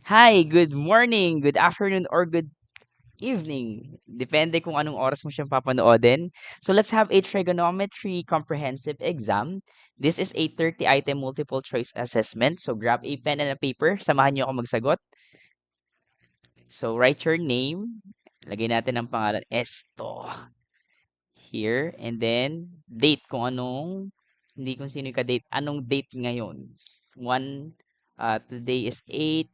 Hi, good morning, good afternoon, or good evening. Depende kung anong oras mo siyang papanoodin. So let's have a trigonometry comprehensive exam. This is a 30-item multiple choice assessment. So grab a pen and a paper. Samahan niyo ako magsagot. So write your name. Lagay natin ang pangalan Esto here. And then date kung anong, hindi kung sino yung ka-date. Anong date ngayon? Today is 8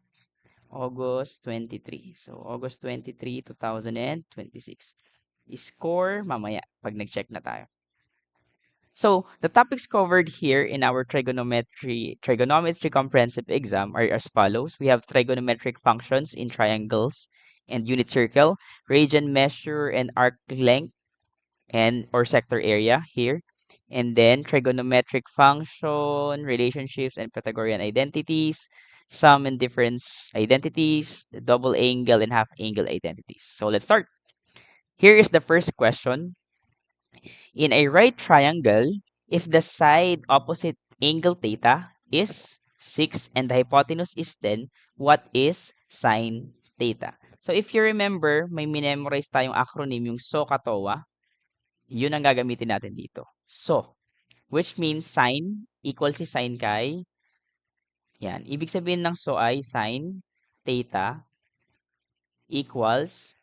August 23. So, August 23, 2026. Score mamaya pag nag-check na tayo. So, the topics covered here in our trigonometry comprehensive exam are as follows. We have trigonometric functions in triangles and unit circle, radian measure and arc length and or sector area here. And then trigonometric function, relationships, and Pythagorean identities, sum and difference identities, double angle and half angle identities. So let's start. Here is the first question. In a right triangle, if the side opposite angle theta is 6 and the hypotenuse is 10, what is sine theta? So if you remember, may memorize tayong acronym yung SOHCAHTOA. Yun ang gagamitin natin dito. So, which means sine equals si sine kay, yan. Ibig sabihin ng so ay sine theta equals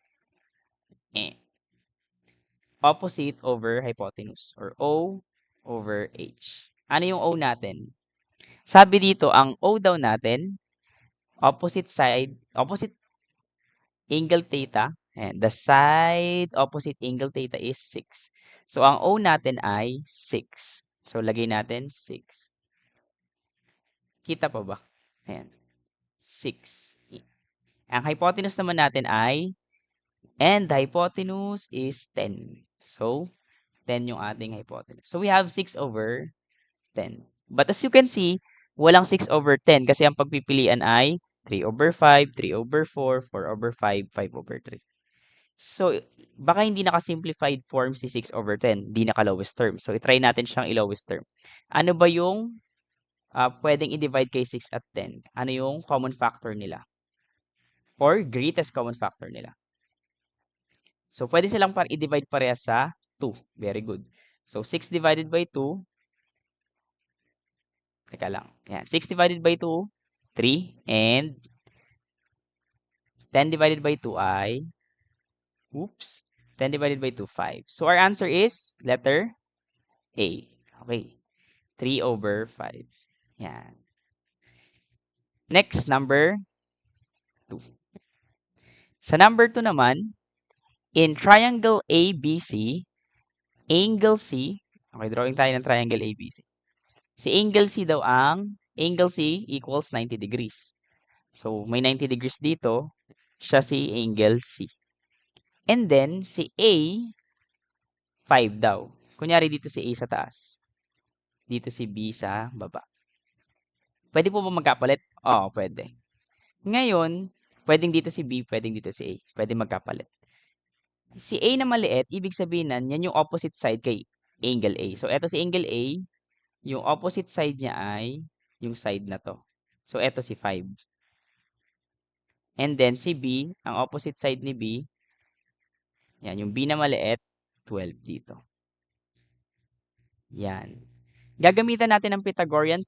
opposite over hypotenuse or O over H. Ano yung O natin? Sabi dito, ang O daw natin, opposite angle theta, and the side opposite angle theta is 6. So, ang O natin ay 6. So, lagay natin 6. Kita pa ba? Ayan. 6. Ang hypotenuse naman natin ay, and the hypotenuse is 10. So, 10 yung ating hypotenuse. So, we have 6 over 10. But as you can see, walang 6 over 10 kasi ang pagpipilian ay 3 over 5, 3 over 4, 4 over 5, 5 over 3. So, baka hindi naka-simplified form si 6 over 10. Hindi naka-lowest term. So, i-try natin siyang i-lowest term. Ano ba yung pwedeng i-divide kay 6 at 10? Ano yung common factor nila? Or greatest common factor nila? So, pwede silang i-divide parehas sa 2. Very good. So, 6 divided by 2. Teka lang. Yan. 6 divided by 2, 3. And 10 divided by 2 ay, 10 divided by 2, 5. So, our answer is letter A. Okay. 3 over 5. Yan. Next, number 2. Sa number 2 naman, in triangle ABC, angle C, okay, drawing tayo ng triangle ABC. Si angle C daw angle C equals 90 degrees. So, may 90 degrees dito, siya si angle C. And then, si A, 5 daw. Kunyari dito si A sa taas. Dito si B sa baba. Pwede po ba magkapalit? Oo, pwede. Ngayon, pwedeng dito si B, pwedeng dito si A. Pwede magkapalit. Si A na maliit, ibig sabihin yan yung opposite side kay angle A. So, eto si angle A, yung opposite side niya ay yung side na to. So, eto si 5. And then, si B, ang opposite side ni B, yan, yung B na maliit, 12 dito. Yan. Gagamitan natin ang Pythagorean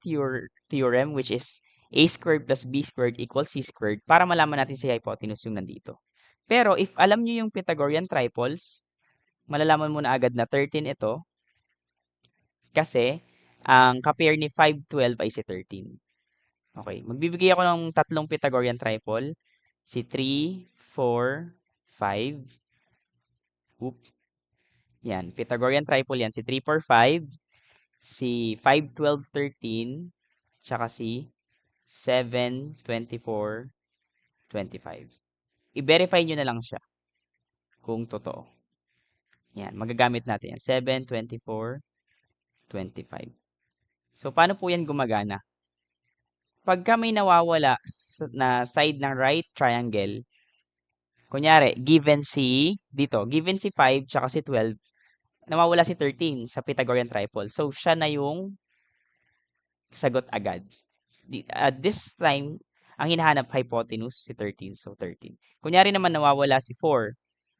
theorem which is a squared plus b squared equals c squared para malaman natin si hypotenuse yung nandito. Pero if alam niyo yung Pythagorean triples, malalaman mo na agad na 13 ito kasi ang ka-pair ni 5, 12 ay si 13. Okay, magbibigay ako ng tatlong Pythagorean triple, si 3, 4, 5. Yan, Pythagorean triple yan, si 3, 4, 5, si 5, 12, 13, tsaka si 7, 24, 25. I-verify nyo na lang siya kung totoo. Yan, magagamit natin yan. 7, 24, 25. So, paano po yan gumagana? Pagka may nawawala na side ng right triangle, kunyari, given si 5, tsaka si 12, nawawala si 13 sa Pythagorean triple. So, siya na yung sagot agad. This time, Ang hinahanap hypotenuse si 13. So 13. Kunyari naman nawawala si 4.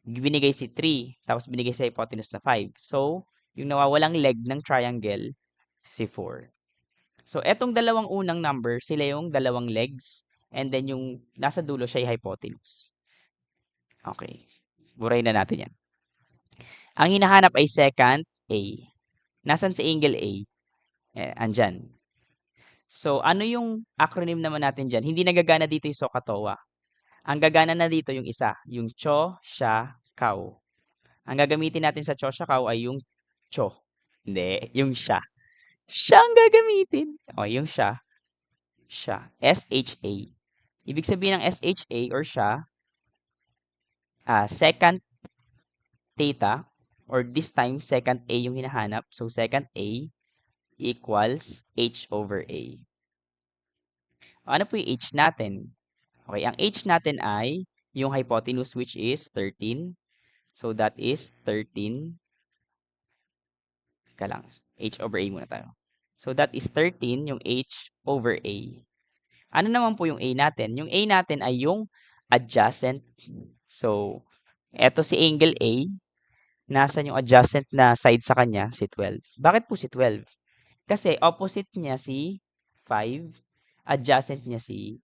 Binigay si 3. Tapos binigay si hypotenuse na 5. So, yung nawawalang leg ng triangle, si 4. So, etong dalawang unang number, sila yung dalawang legs. And then yung nasa dulo siya ay hypotenuse. Okay. Buray na natin yan. Ang hinahanap ay secant A. Nasaan si angle A? Andyan. So, ano yung acronym naman natin dyan? Hindi nagagana dito yung SOHCAHTOA. Ang gagana na dito yung isa, yung CHO, SIA, CAO. Ang gagamitin natin sa CHO, SIA, CAO ay yung CHO. Hindi, yung SIA. SIA ang gagamitin. O, yung SIA. SIA. S-H-A. Ibig sabihin ng SHA or SIA, secant theta, or this time, secant A yung hinahanap. So, secant A equals H over A. Ano po yung H natin? Okay, ang H natin ay yung hypotenuse which is 13. So, that is 13. Teka lang. H over A muna tayo. So, that is 13 yung H over A. Ano naman po yung A natin? Yung A natin ay yung adjacent. So, eto si angle A. Nasaan yung adjacent na side sa kanya? Si 12. Bakit po si 12? Kasi opposite niya si 5. Adjacent niya si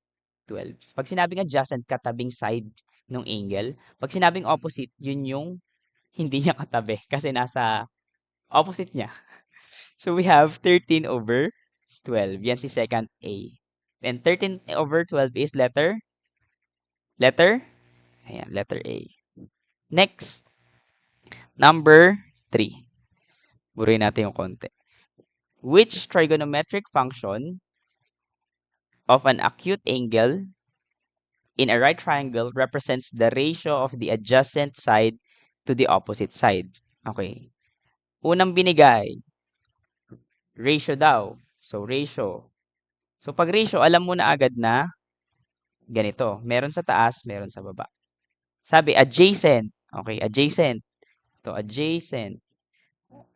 12. Pag sinabing adjacent, katabing side ng angle. Pag sinabing opposite, yun yung hindi niya katabi kasi nasa opposite niya. So, we have 13 over 12. Yan si secant A. And 13 over 12 is letter? Ayan, letter A. Next, number 3. Buruin natin yung konti. Which trigonometric function of an acute angle in a right triangle represents the ratio of the adjacent side to the opposite side? Okay. Unang binigay, ratio daw. So, ratio. So, pag ratio, alam mo na agad na ganito. Meron sa taas, meron sa baba. Sabi, adjacent. Okay, adjacent. Ito, adjacent.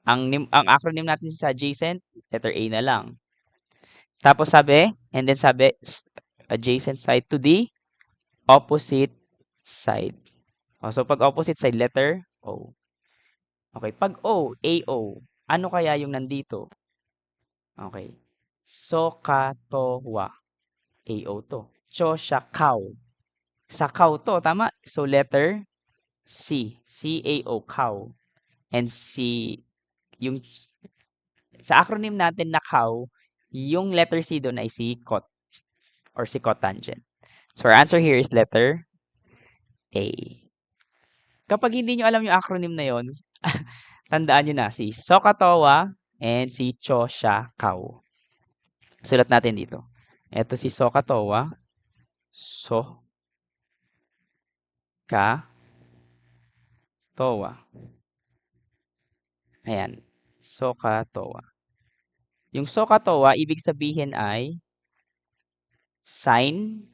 Ang acronym natin sa adjacent, letter A na lang. Tapos sabi, and then sabi, adjacent side to the opposite side. So, pag opposite side, letter O. Okay, pag O, AO, ano kaya yung nandito? Okay. SOHCAHTOA. AO to. CHO, SIA, CAO. Sa CAO to, tama? So, letter C. C-A-O, CAO. And yung sa acronym natin na CAO, yung letter C doon ay si cot or si cotangent. So, our answer here is letter A. Kapag hindi nyo alam yung acronym na yon, tandaan nyo na si SOHCAHTOA and si CHO, SIA, CAO. Sulat natin dito. Ito si SOHCAHTOA. SOHCAHTOA. Ayan. SOHCAHTOA. Yung SOHCAHTOA, ibig sabihin ay sine.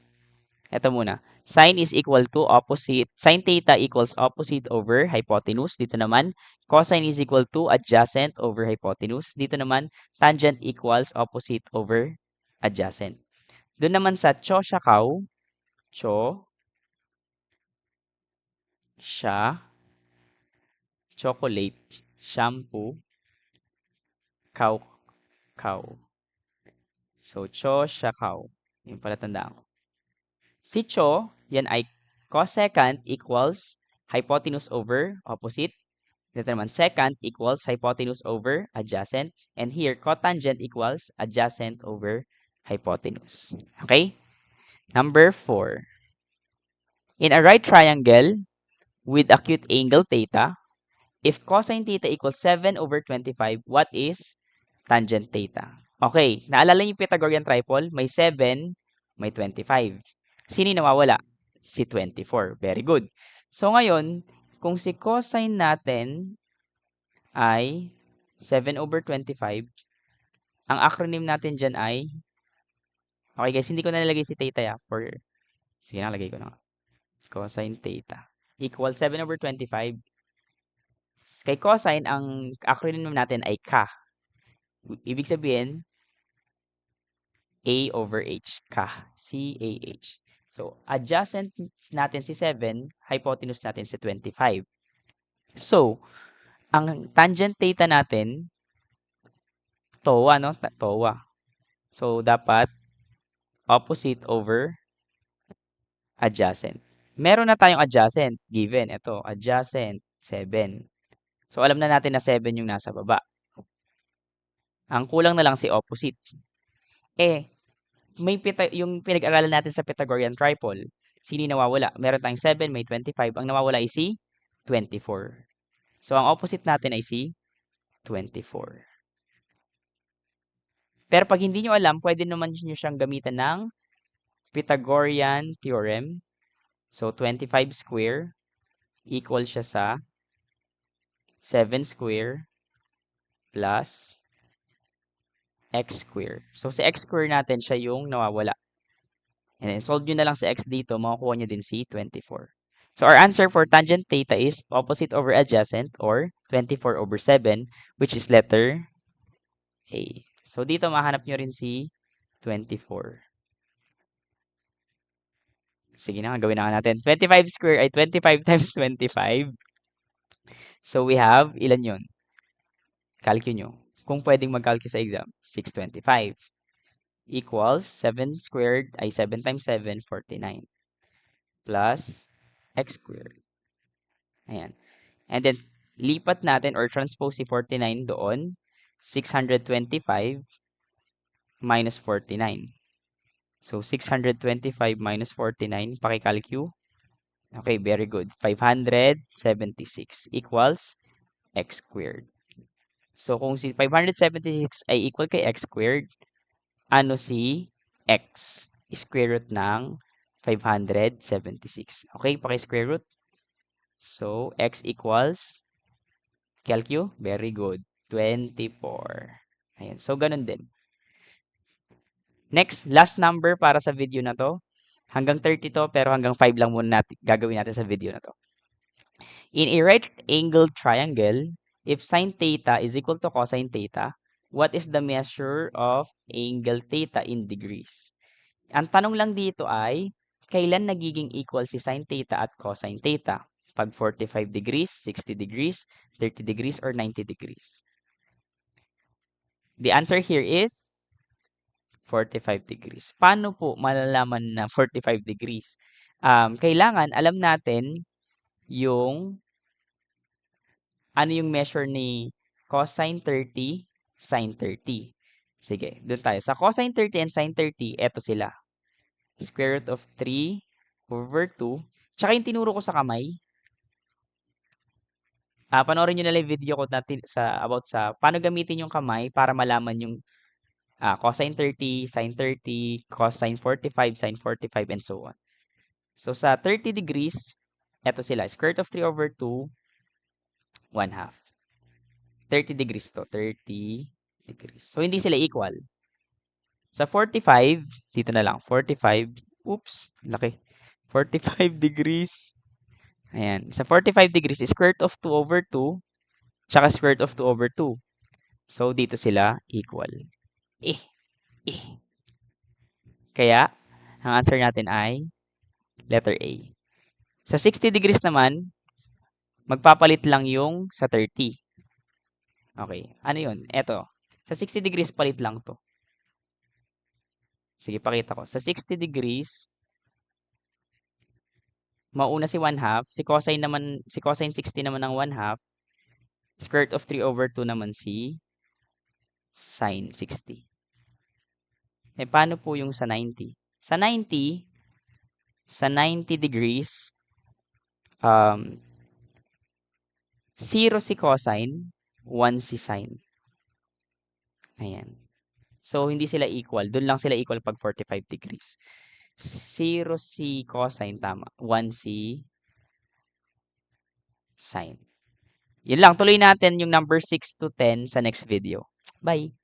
Ito muna. Sine is equal to opposite. Sine theta equals opposite over hypotenuse. Dito naman, cosine is equal to adjacent over hypotenuse. Dito naman, tangent equals opposite over adjacent. Doon naman sa CHO, SIA, CAO, CHO, SIA, chocolate, shampoo, CAO, CAO. So, CHO, SIA, CAO. Yung pala tandaan ko. Si CHO, yan ay cosecant equals hypotenuse over opposite. Dito naman, secant equals hypotenuse over adjacent. And here, cotangent equals adjacent over hypotenuse. Okay? Number 4. In a right triangle with acute angle theta, if cosine theta equals 7 over 25, what is tangent theta? Okay, naalala niyo yung Pythagorean triple? May 7, may 25. Sino yung nawawala? Si 24. Very good. So ngayon, kung si cosine natin ay 7 over 25, ang acronym natin dyan ay, okay guys, hindi ko na nalagay si theta ya. Sige na, lagay ko na. Cosine theta equals 7 over 25. Kay cosine, ang acronym natin ay K. Ibig sabihin, A over H. C-A-H. So, adjacent natin si 7, hypotenuse natin si 25. So, ang tangent theta natin, TOA, no? TOA. So, dapat opposite over adjacent. Meron na tayong adjacent, given. Ito, adjacent, 7. So, alam na natin na 7 yung nasa baba. Ang kulang na lang si opposite. Yung pinag-aralan natin sa Pythagorean triple, sino yung nawawala? Meron tayong 7, may 25. Ang nawawala ay si 24. So, ang opposite natin ay si 24. Pero pag hindi nyo alam, pwede naman nyo siyang gamitan ng Pythagorean theorem. So, 25 square equal siya sa 7 square plus x square. So, sa x square natin, siya yung nawawala. And then, solve nyo na lang sa x dito, makukuha nyo din si 24. So, our answer for tangent theta is opposite over adjacent or 24 over 7, which is letter A. So, dito mahanap nyo rin si 24. Sige na, gawin na natin. 25 square ay 25 times 25. So, we have, ilan yun? Calculate nyo. Kung pwedeng mag-calculate sa exam, 625 equals 7 squared ay 7 times 7, 49 plus x squared. Ayan. And then, lipat natin or transpose si 49 doon. 625 minus 49. So, 625 minus 49, pakicalculate. Okay, very good. 576 equals x squared. So, kung si 576 ay equal kay x squared, ano si x? Square root ng 576. Okay, paki-square root. So, x equals, calculate, very good, 24. Ayan, so ganun din. Next, last number para sa video na to. Hanggang 30 to, pero hanggang 5 lang muna gagawin natin sa video na to. In a right-angled triangle, if sine theta is equal to cosine theta, what is the measure of angle theta in degrees? Ang tanong lang dito ay, kailan nagiging equal si sine theta at cosine theta? Pag 45 degrees, 60 degrees, 30 degrees, or 90 degrees? The answer here is 45 degrees. Paano po malalaman na 45 degrees? Kailangan alam natin yung ano yung measure ni cosine 30, sine 30. Sige, doon tayo. Sa cosine 30 and sine 30, eto sila. Square root of 3 over 2. Tsaka yung tinuro ko sa kamay. Panoorin nyo na lang yung video ko natin about sa paano gamitin yung kamay para malaman yung cosine 30, sine 30, cosine 45, sine 45, and so on. So, sa 30 degrees, eto sila. Square root of 3 over 2, 1/2. 30 degrees to. 30 degrees. So, hindi sila equal. Sa 45, dito na lang. 45, oops, laki. 45 degrees. Ayan. Sa 45 degrees, square root of 2 over 2, tsaka square root of 2 over 2. So, dito sila equal. Kaya, ang answer natin ay letter A. Sa 60 degrees naman, magpapalit lang yung sa 30. Okay. Ano yun? Eto. Sa 60 degrees, palit lang to. Sige, pakita ko. Sa 60 degrees, mauna si 1/2. Si cosine 60 naman ng 1/2. Square root of 3 over 2 naman si sine 60. Paano po yung sa 90? Sa 90 degrees, 0 si cosine, 1 si sine. Ayan. So, hindi sila equal. Doon lang sila equal pag 45 degrees. 0 si cosine, tama. 1 si sine. Yun lang. Tuloy natin yung number 6 to 10 sa next video. Bye!